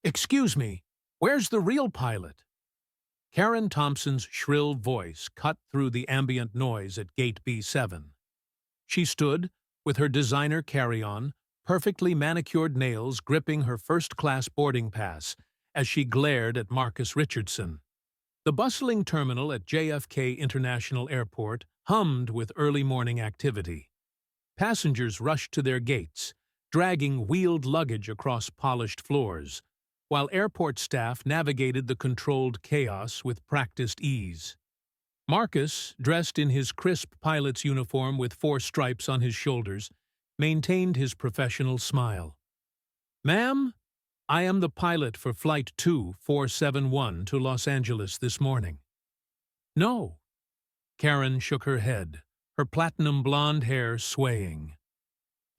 Excuse me, where's the real pilot? Karen Thompson's shrill voice cut through the ambient noise at gate B7. She stood, with her designer carry-on, perfectly manicured nails gripping her first-class boarding pass, as she glared at Marcus Richardson. The bustling terminal at JFK International Airport hummed with early morning activity. Passengers rushed to their gates, dragging wheeled luggage across polished floors, while airport staff navigated the controlled chaos with practiced ease. Marcus, dressed in his crisp pilot's uniform with 4 stripes on his shoulders, maintained his professional smile. "Ma'am, I am the pilot for Flight 2471 to Los Angeles this morning." "No." Karen shook her head, her platinum blonde hair swaying.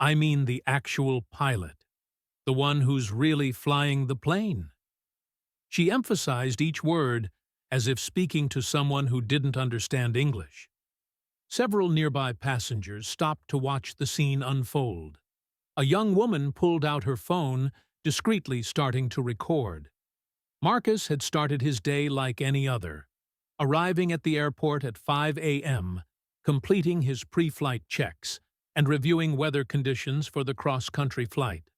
"I mean the actual pilot, the one who's really flying the plane." She emphasized each word as if speaking to someone who didn't understand English. Several nearby passengers stopped to watch the scene unfold. A young woman pulled out her phone, discreetly starting to record. Marcus had started his day like any other, arriving at the airport at 5 a.m., completing his pre-flight checks, and reviewing weather conditions for the cross-country flight.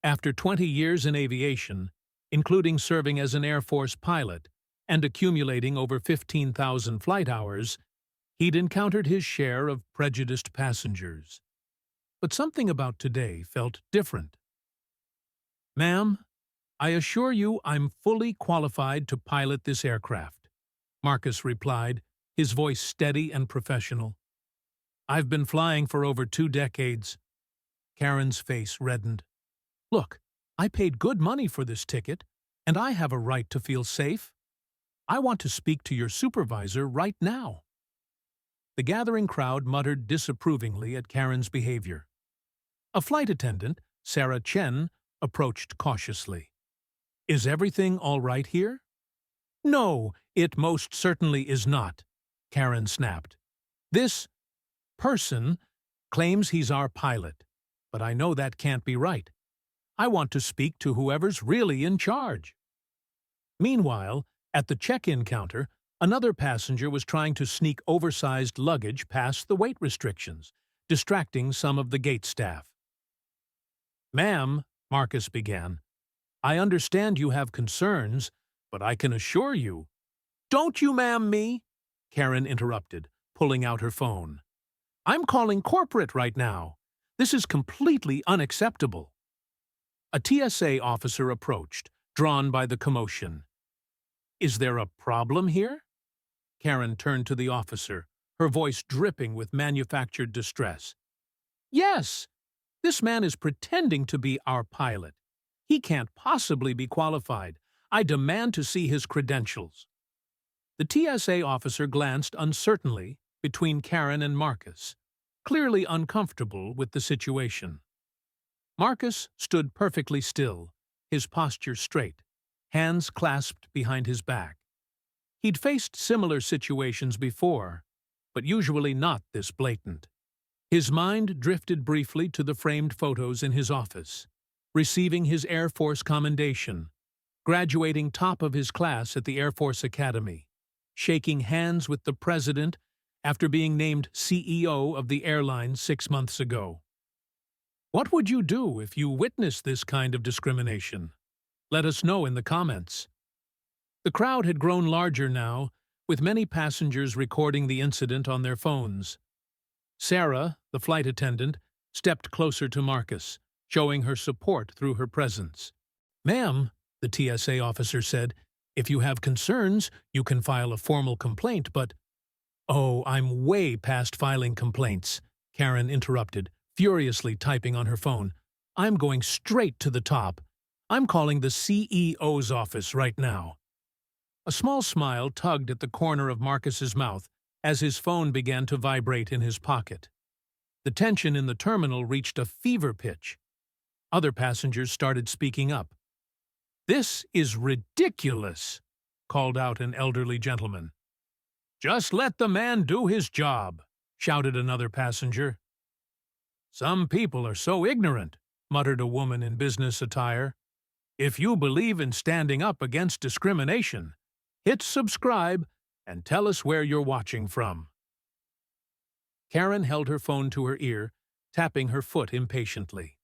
After 20 years in aviation, including serving as an Air Force pilot and accumulating over 15,000 flight hours, he'd encountered his share of prejudiced passengers. But something about today felt different. "Ma'am, I assure you I'm fully qualified to pilot this aircraft," Marcus replied, his voice steady and professional. "I've been flying for over 2 decades. Karen's face reddened. "Look, I paid good money for this ticket, and I have a right to feel safe. I want to speak to your supervisor right now." The gathering crowd muttered disapprovingly at Karen's behavior. A flight attendant, Sarah Chen, approached cautiously. "Is everything all right here?" "No, it most certainly is not," Karen snapped. "This person claims he's our pilot, but I know that can't be right. I want to speak to whoever's really in charge." Meanwhile, at the check-in counter, another passenger was trying to sneak oversized luggage past the weight restrictions, distracting some of the gate staff. "Ma'am," Marcus began, "I understand you have concerns, but I can assure you—" "Don't you ma'am me," Karen interrupted, pulling out her phone. "I'm calling corporate right now. This is completely unacceptable." A TSA officer approached, drawn by the commotion. "Is there a problem here?" Karen turned to the officer, her voice dripping with manufactured distress. "Yes, this man is pretending to be our pilot. He can't possibly be qualified. I demand to see his credentials." The TSA officer glanced uncertainly between Karen and Marcus, clearly uncomfortable with the situation. Marcus stood perfectly still, his posture straight, hands clasped behind his back. He'd faced similar situations before, but usually not this blatant. His mind drifted briefly to the framed photos in his office, receiving his Air Force commendation, graduating top of his class at the Air Force Academy, shaking hands with the president after being named CEO of the airline 6 months ago. What would you do if you witnessed this kind of discrimination? Let us know in the comments. The crowd had grown larger now, with many passengers recording the incident on their phones. Sarah, the flight attendant, stepped closer to Marcus, showing her support through her presence. "Ma'am," the TSA officer said, "if you have concerns, you can file a formal complaint, but—" "Oh, I'm way past filing complaints," Karen interrupted, furiously typing on her phone. "I'm going straight to the top. I'm calling the CEO's office right now." A small smile tugged at the corner of Marcus's mouth as his phone began to vibrate in his pocket. The tension in the terminal reached a fever pitch. Other passengers started speaking up. "This is ridiculous," called out an elderly gentleman. "Just let the man do his job," shouted another passenger. "Some people are so ignorant," muttered a woman in business attire. If you believe in standing up against discrimination, hit subscribe and tell us where you're watching from. Karen held her phone to her ear, tapping her foot impatiently.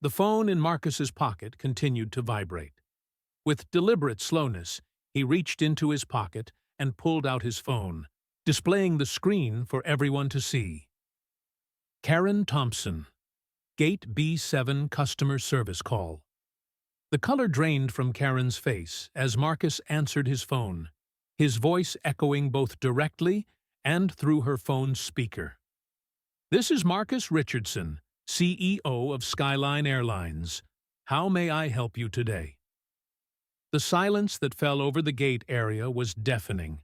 The phone in Marcus's pocket continued to vibrate. With deliberate slowness, he reached into his pocket and pulled out his phone, displaying the screen for everyone to see. Karen Thompson, Gate B7 customer service call. The color drained from Karen's face as Marcus answered his phone, his voice echoing both directly and through her phone's speaker. This is Marcus Richardson, CEO of Skyline Airlines. How may I help you today? The silence that fell over the gate area was deafening.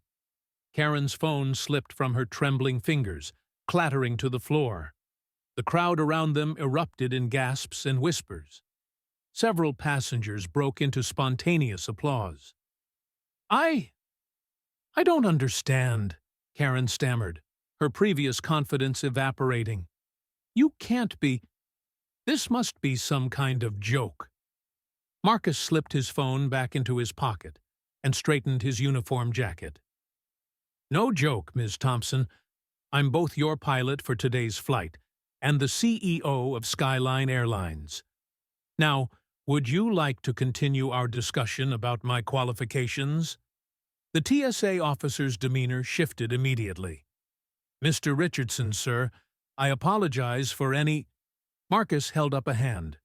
Karen's phone slipped from her trembling fingers, clattering to the floor. The crowd around them erupted in gasps and whispers. Several passengers broke into spontaneous applause. I don't understand, Karen stammered, her previous confidence evaporating. You can't be. This must be some kind of joke. Marcus slipped his phone back into his pocket and straightened his uniform jacket. No joke, Ms. Thompson. I'm both your pilot for today's flight and the CEO of Skyline Airlines. Now, would you like to continue our discussion about my qualifications? The TSA officer's demeanor shifted immediately. Mr. Richardson, sir, I apologize for any— Marcus held up a hand.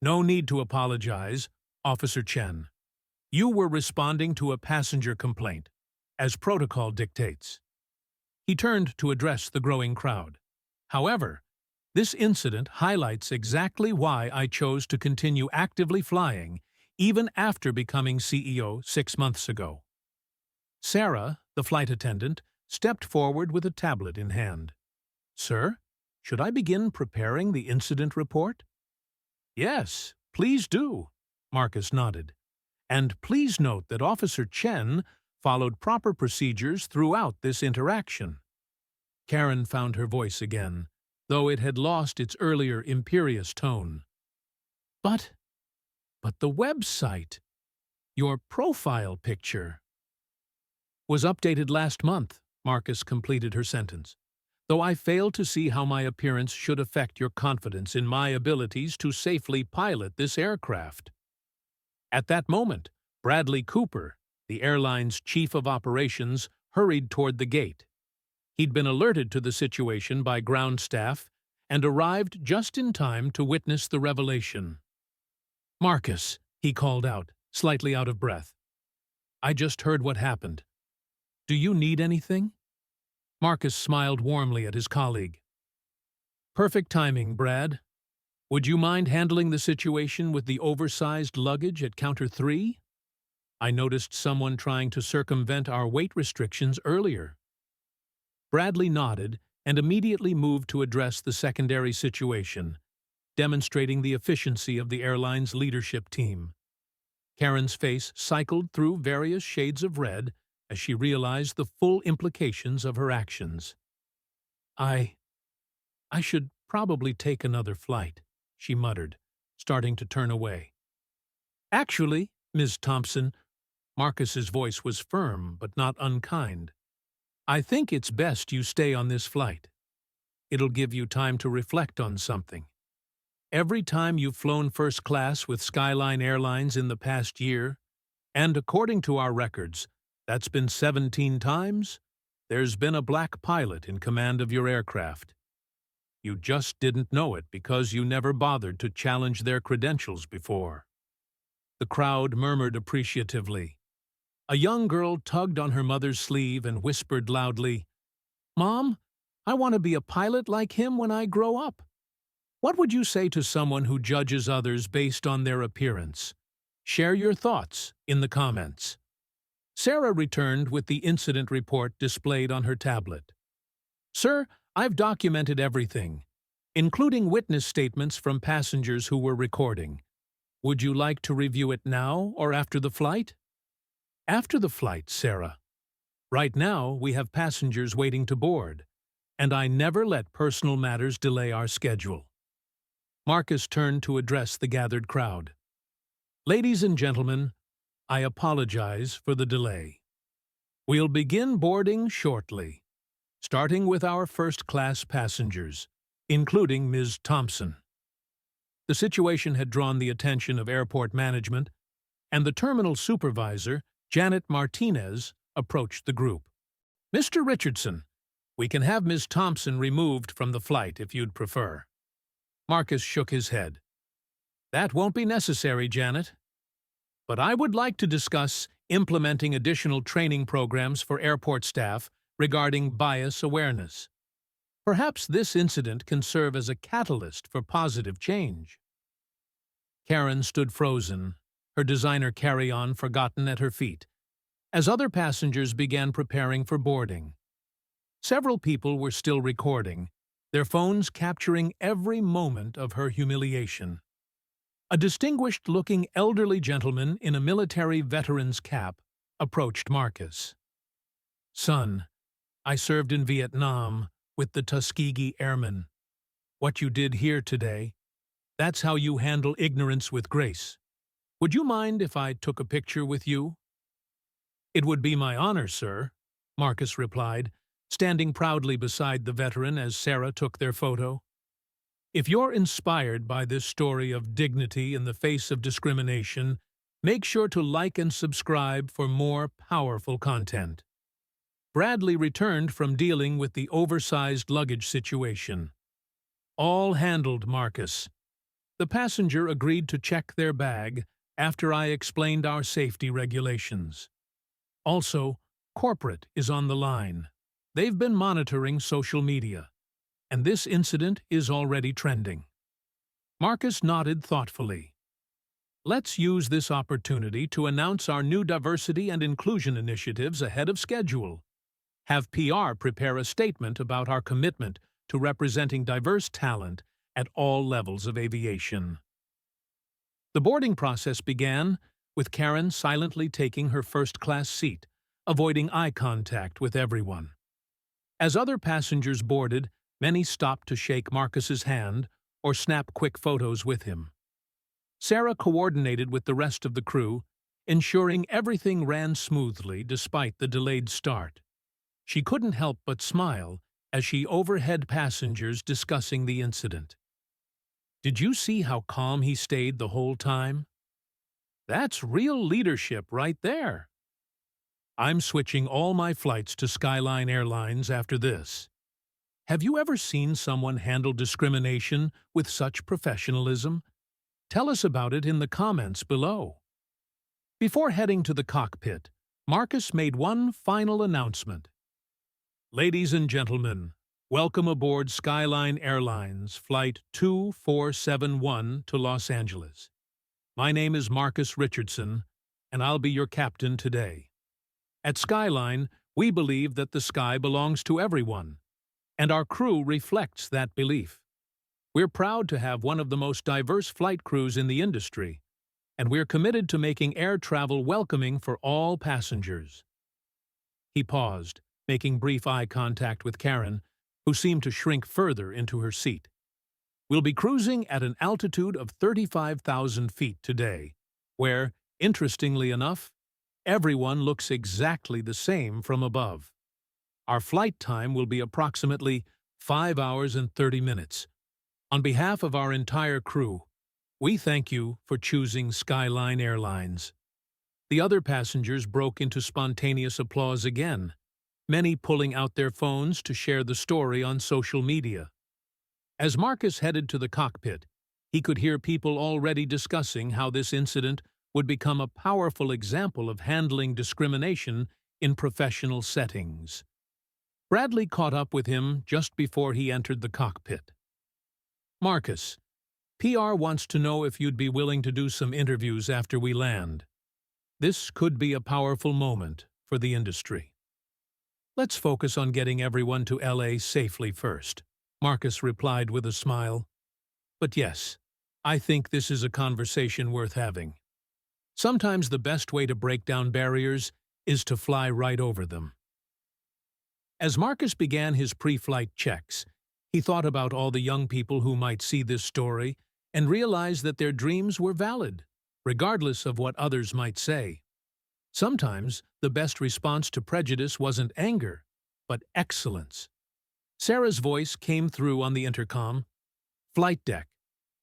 No need to apologize, Officer Chen. You were responding to a passenger complaint, as protocol dictates. He turned to address the growing crowd. However, this incident highlights exactly why I chose to continue actively flying even after becoming CEO 6 months ago. Sarah, the flight attendant, stepped forward with a tablet in hand. Sir, should I begin preparing the incident report? Yes, please do, Marcus nodded. And please note that Officer Chen followed proper procedures throughout this interaction. Karen found her voice again, though it had lost its earlier imperious tone. But the website, your profile picture, was updated last month, Marcus completed her sentence, though I fail to see how my appearance should affect your confidence in my abilities to safely pilot this aircraft. At that moment, Bradley Cooper, the airline's chief of operations, hurried toward the gate. He'd been alerted to the situation by ground staff and arrived just in time to witness the revelation. Marcus, he called out, slightly out of breath. I just heard what happened. Do you need anything? Marcus smiled warmly at his colleague. Perfect timing, Brad. Would you mind handling the situation with the oversized luggage at counter 3? I noticed someone trying to circumvent our weight restrictions earlier. Bradley nodded and immediately moved to address the secondary situation, demonstrating the efficiency of the airline's leadership team. Karen's face cycled through various shades of red as she realized the full implications of her actions. I should probably take another flight, she muttered, starting to turn away. Actually, Ms. Thompson, Marcus's voice was firm but not unkind. I think it's best you stay on this flight. It'll give you time to reflect on something. Every time you've flown first class with Skyline Airlines in the past year, and according to our records, that's been 17 times, there's been a black pilot in command of your aircraft. You just didn't know it because you never bothered to challenge their credentials before. The crowd murmured appreciatively. A young girl tugged on her mother's sleeve and whispered loudly, Mom, I want to be a pilot like him when I grow up. What would you say to someone who judges others based on their appearance? Share your thoughts in the comments. Sarah returned with the incident report displayed on her tablet. Sir, I've documented everything, including witness statements from passengers who were recording. Would you like to review it now or after the flight? After the flight, Sarah. Right now, we have passengers waiting to board, and I never let personal matters delay our schedule. Marcus turned to address the gathered crowd. Ladies and gentlemen, I apologize for the delay. We'll begin boarding shortly, starting with our first-class passengers, including Ms. Thompson. The situation had drawn the attention of airport management, and the terminal supervisor, Janet Martinez, approached the group. "Mr. Richardson, we can have Ms. Thompson removed from the flight if you'd prefer." Marcus shook his head. "That won't be necessary, Janet. But I would like to discuss implementing additional training programs for airport staff regarding bias awareness. Perhaps this incident can serve as a catalyst for positive change." Karen stood frozen, her designer carry-on forgotten at her feet, as other passengers began preparing for boarding. Several people were still recording, their phones capturing every moment of her humiliation. A distinguished-looking elderly gentleman in a military veteran's cap approached Marcus. "Son, I served in Vietnam with the Tuskegee Airmen. What you did here today, that's how you handle ignorance with grace. Would you mind if I took a picture with you?" "It would be my honor, sir," Marcus replied, standing proudly beside the veteran as Sarah took their photo. "If you're inspired by this story of dignity in the face of discrimination, make sure to like and subscribe for more powerful content." Bradley returned from dealing with the oversized luggage situation. "All handled, Marcus." The passenger agreed to check their bag after I explained our safety regulations. Also, corporate is on the line. They've been monitoring social media, and this incident is already trending. Marcus nodded thoughtfully. "Let's use this opportunity to announce our new diversity and inclusion initiatives ahead of schedule. Have PR prepare a statement about our commitment to representing diverse talent at all levels of aviation." The boarding process began with Karen silently taking her first-class seat, avoiding eye contact with everyone. As other passengers boarded, many stopped to shake Marcus's hand or snap quick photos with him. Sarah coordinated with the rest of the crew, ensuring everything ran smoothly despite the delayed start. She couldn't help but smile as she overheard passengers discussing the incident. "Did you see how calm he stayed the whole time? That's real leadership right there. I'm switching all my flights to Skyline Airlines after this." Have you ever seen someone handle discrimination with such professionalism? Tell us about it in the comments below. Before heading to the cockpit, Marcus made one final announcement. "Ladies and gentlemen, welcome aboard Skyline Airlines Flight 2471 to Los Angeles. My name is Marcus Richardson, and I'll be your captain today. At Skyline, we believe that the sky belongs to everyone, and our crew reflects that belief. We're proud to have one of the most diverse flight crews in the industry, and we're committed to making air travel welcoming for all passengers." He paused, making brief eye contact with Karen, who seemed to shrink further into her seat. "We'll be cruising at an altitude of 35,000 feet today, where, interestingly enough, everyone looks exactly the same from above. Our flight time will be approximately 5 hours and 30 minutes. On behalf of our entire crew, we thank you for choosing Skyline Airlines." The other passengers broke into spontaneous applause again, many pulling out their phones to share the story on social media. As Marcus headed to the cockpit, he could hear people already discussing how this incident would become a powerful example of handling discrimination in professional settings. Bradley caught up with him just before he entered the cockpit. "Marcus, PR wants to know if you'd be willing to do some interviews after we land. This could be a powerful moment for the industry." "Let's focus on getting everyone to LA safely first," Marcus replied with a smile. "But yes, I think this is a conversation worth having. Sometimes the best way to break down barriers is to fly right over them." As Marcus began his pre-flight checks, he thought about all the young people who might see this story and realized that their dreams were valid, regardless of what others might say. Sometimes the best response to prejudice wasn't anger, but excellence. Sarah's voice came through on the intercom. Flight deck.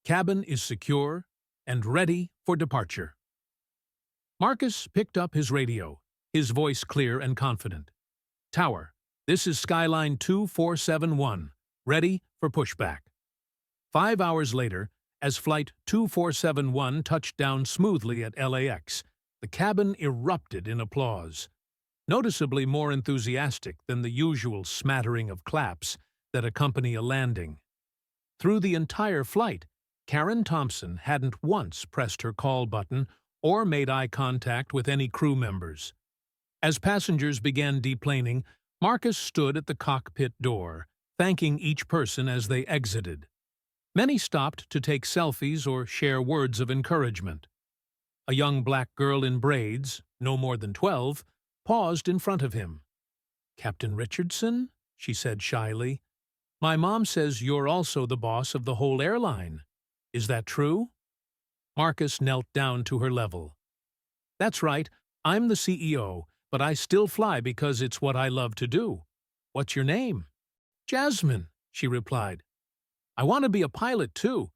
Cabin is secure and ready for departure. Marcus picked up his radio, his voice clear and confident. Tower, this is Skyline 2471, ready for pushback. 5 hours later, as Flight 2471 touched down smoothly at LAX, the cabin erupted in applause, noticeably more enthusiastic than the usual smattering of claps that accompany a landing. Through the entire flight, Karen Thompson hadn't once pressed her call button or made eye contact with any crew members. As passengers began deplaning, Marcus stood at the cockpit door, thanking each person as they exited. Many stopped to take selfies or share words of encouragement. A young black girl in braids, no more than 12, paused in front of him. "Captain Richardson?" she said shyly. "My mom says you're also the boss of the whole airline. Is that true?" Marcus knelt down to her level. "That's right, I'm the CEO, but I still fly because it's what I love to do. What's your name?" "Jasmine," she replied. "I want to be a pilot too,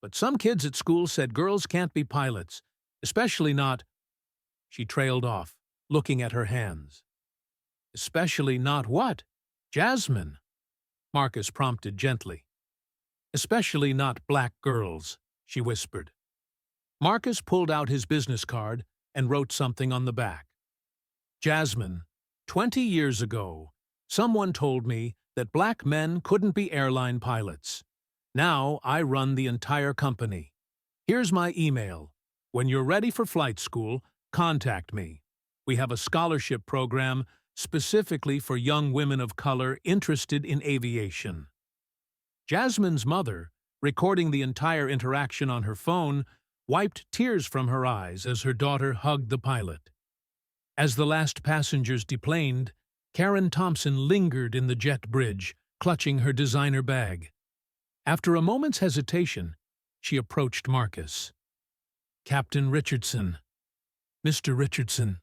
but some kids at school said girls can't be pilots, especially not—" She trailed off, looking at her hands. "Especially not what? Jasmine?" Marcus prompted gently. "Especially not black girls," she whispered. Marcus pulled out his business card and wrote something on the back. "Jasmine, 20 years ago, someone told me that black men couldn't be airline pilots. Now I run the entire company. Here's my email. When you're ready for flight school, contact me. We have a scholarship program specifically for young women of color interested in aviation." Jasmine's mother, recording the entire interaction on her phone, wiped tears from her eyes as her daughter hugged the pilot. As the last passengers deplaned, Karen Thompson lingered in the jet bridge, clutching her designer bag. After a moment's hesitation, she approached Marcus. "Captain Richardson. Mr. Richardson.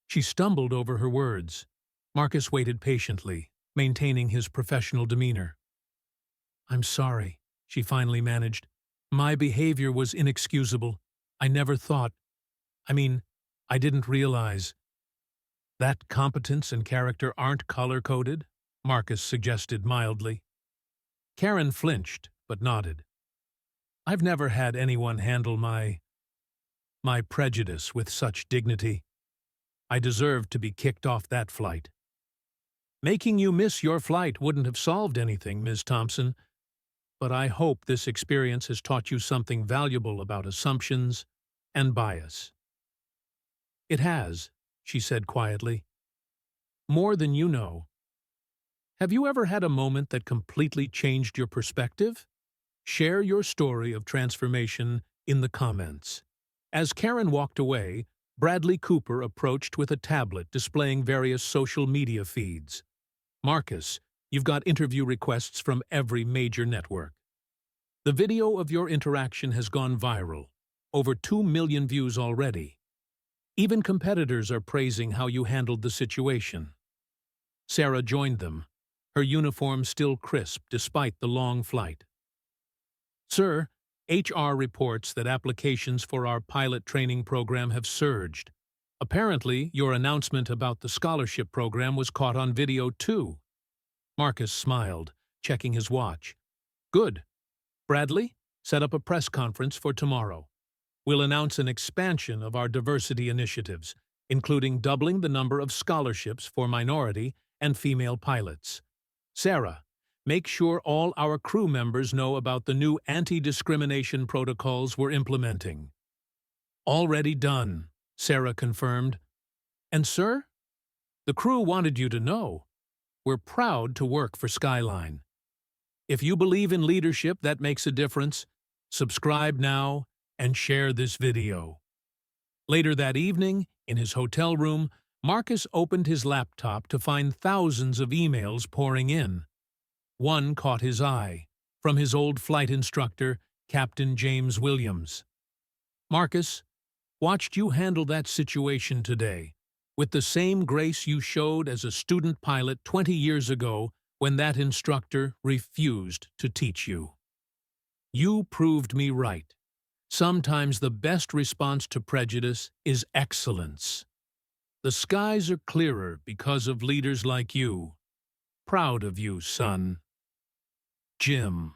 She stumbled over her words. Marcus waited patiently, maintaining his professional demeanor. "I'm sorry," she finally managed. "My behavior was inexcusable. I never thought. I didn't realize." "That competence and character aren't color-coded?" Marcus suggested mildly. Karen flinched, but nodded. "I've never had anyone handle my prejudice with such dignity. I deserved to be kicked off that flight." "Making you miss your flight wouldn't have solved anything, Ms. Thompson, but I hope this experience has taught you something valuable about assumptions and bias." "It has," she said quietly. "More than you know. Have you ever had a moment that completely changed your perspective? Share your story of transformation in the comments." As Karen walked away, Bradley Cooper approached with a tablet displaying various social media feeds. "Marcus, you've got interview requests from every major network. The video of your interaction has gone viral, over 2 million views already. Even competitors are praising how you handled the situation." Sarah joined them, her uniform still crisp despite the long flight. "Sir, HR reports that applications for our pilot training program have surged. Apparently, your announcement about the scholarship program was caught on video too." Marcus smiled, checking his watch. "Good. Bradley, set up a press conference for tomorrow. We'll announce an expansion of our diversity initiatives, including doubling the number of scholarships for minority and female pilots. Sarah, make sure all our crew members know about the new anti-discrimination protocols we're implementing." "Already done," Sarah confirmed. "And sir, the crew wanted you to know. We're proud to work for Skyline. If you believe in leadership that makes a difference, subscribe now and share this video." Later that evening, in his hotel room, Marcus opened his laptop to find thousands of emails pouring in. One caught his eye, from his old flight instructor, Captain James Williams. Marcus, watched you handle that situation today, with the same grace you showed as a student pilot 20 years ago when that instructor refused to teach you. You proved me right. Sometimes the best response to prejudice is excellence. The skies are clearer because of leaders like you. Proud of you, son. Jim.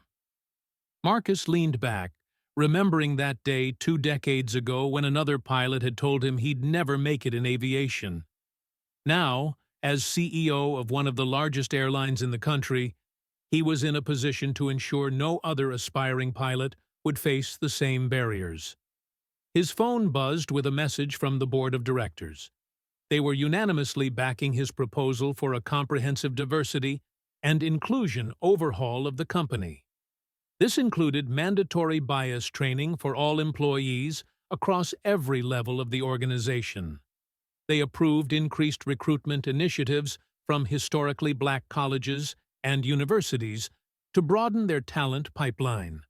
Marcus leaned back, remembering that day 2 decades ago when another pilot had told him he'd never make it in aviation. Now, as CEO of one of the largest airlines in the country, he was in a position to ensure no other aspiring pilot would face the same barriers. His phone buzzed with a message from the board of directors. They were unanimously backing his proposal for a comprehensive diversity and inclusion overhaul of the company. This included mandatory bias training for all employees across every level of the organization. They approved increased recruitment initiatives from historically black colleges and universities to broaden their talent pipeline.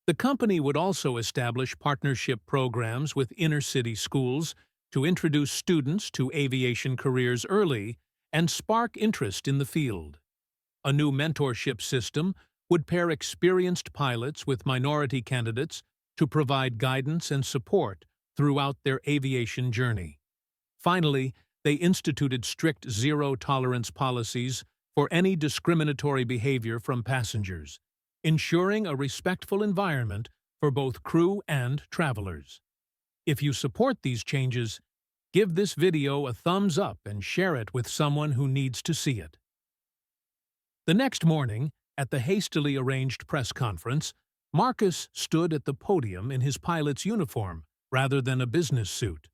The company would also establish partnership programs with inner-city schools to introduce students to aviation careers early and spark interest in the field. A new mentorship system would pair experienced pilots with minority candidates to provide guidance and support throughout their aviation journey. Finally, they instituted strict zero-tolerance policies for any discriminatory behavior from passengers, ensuring a respectful environment for both crew and travelers. If you support these changes, give this video a thumbs up and share it with someone who needs to see it. The next morning, at the hastily arranged press conference, Marcus stood at the podium in his pilot's uniform rather than a business suit.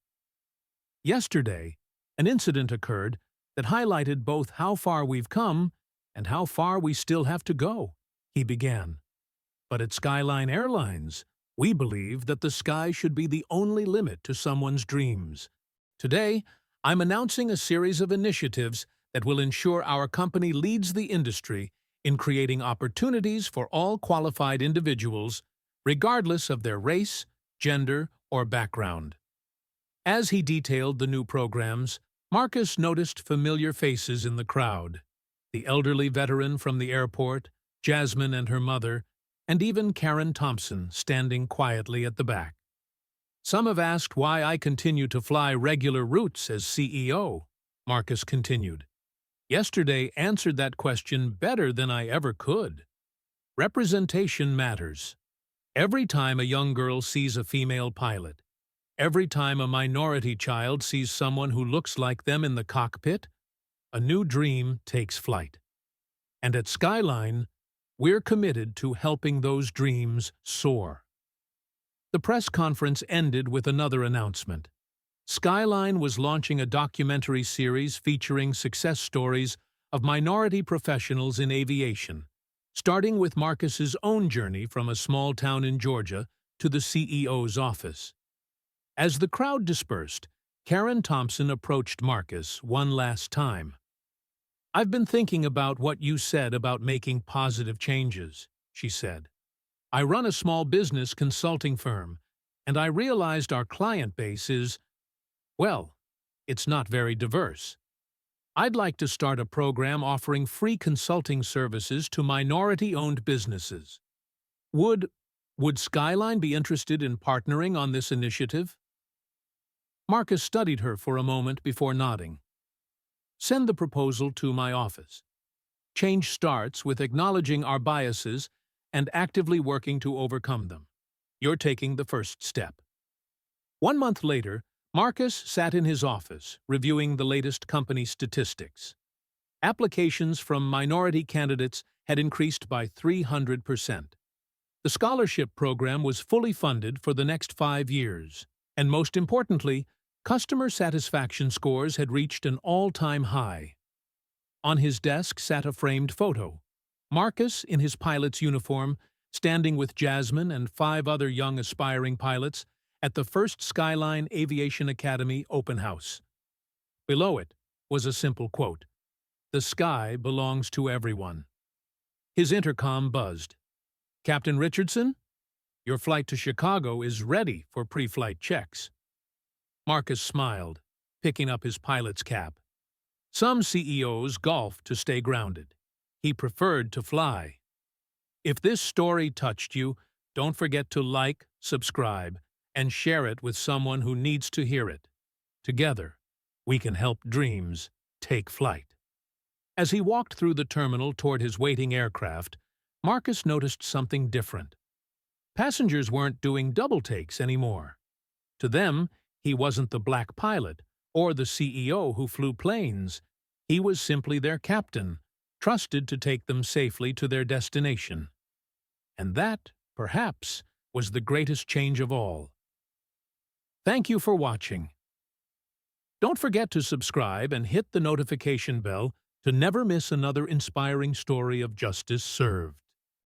Yesterday, an incident occurred that highlighted both how far we've come and how far we still have to go, he began. But at Skyline Airlines, we believe that the sky should be the only limit to someone's dreams. Today, I'm announcing a series of initiatives that will ensure our company leads the industry in creating opportunities for all qualified individuals, regardless of their race, gender, or background. As he detailed the new programs, Marcus noticed familiar faces in the crowd. The elderly veteran from the airport, Jasmine and her mother, and even Karen Thompson standing quietly at the back. Some have asked why I continue to fly regular routes as CEO, Marcus continued. Yesterday answered that question better than I ever could. Representation matters. Every time a young girl sees a female pilot, every time a minority child sees someone who looks like them in the cockpit, a new dream takes flight. And at Skyline, we're committed to helping those dreams soar. The press conference ended with another announcement. Skyline was launching a documentary series featuring success stories of minority professionals in aviation, starting with Marcus's own journey from a small town in Georgia to the CEO's office. As the crowd dispersed, Karen Thompson approached Marcus one last time. "I've been thinking about what you said about making positive changes," she said. "I run a small business consulting firm, and I realized our client base is, well, it's not very diverse. I'd like to start a program offering free consulting services to minority-owned businesses. Would Skyline be interested in partnering on this initiative?" Marcus studied her for a moment before nodding. "Send the proposal to my office. Change starts with acknowledging our biases and actively working to overcome them. You're taking the first step." 1 month later, Marcus sat in his office, reviewing the latest company statistics. Applications from minority candidates had increased by 300%. The scholarship program was fully funded for the next 5 years, and most importantly, customer satisfaction scores had reached an all-time high. On his desk sat a framed photo. Marcus, in his pilot's uniform, standing with Jasmine and 5 other young aspiring pilots at the first Skyline Aviation Academy open house. Below it was a simple quote, "The sky belongs to everyone." His intercom buzzed. "Captain Richardson?" Your flight to Chicago is ready for pre-flight checks." Marcus smiled, picking up his pilot's cap. Some CEOs golf to stay grounded. He preferred to fly. If this story touched you, don't forget to like, subscribe, and share it with someone who needs to hear it. Together, we can help dreams take flight. As he walked through the terminal toward his waiting aircraft, Marcus noticed something different. Passengers weren't doing double takes anymore. To them, he wasn't the black pilot or the CEO who flew planes. He was simply their captain, trusted to take them safely to their destination. And that, perhaps, was the greatest change of all. Thank you for watching. Don't forget to subscribe and hit the notification bell to never miss another inspiring story of justice served.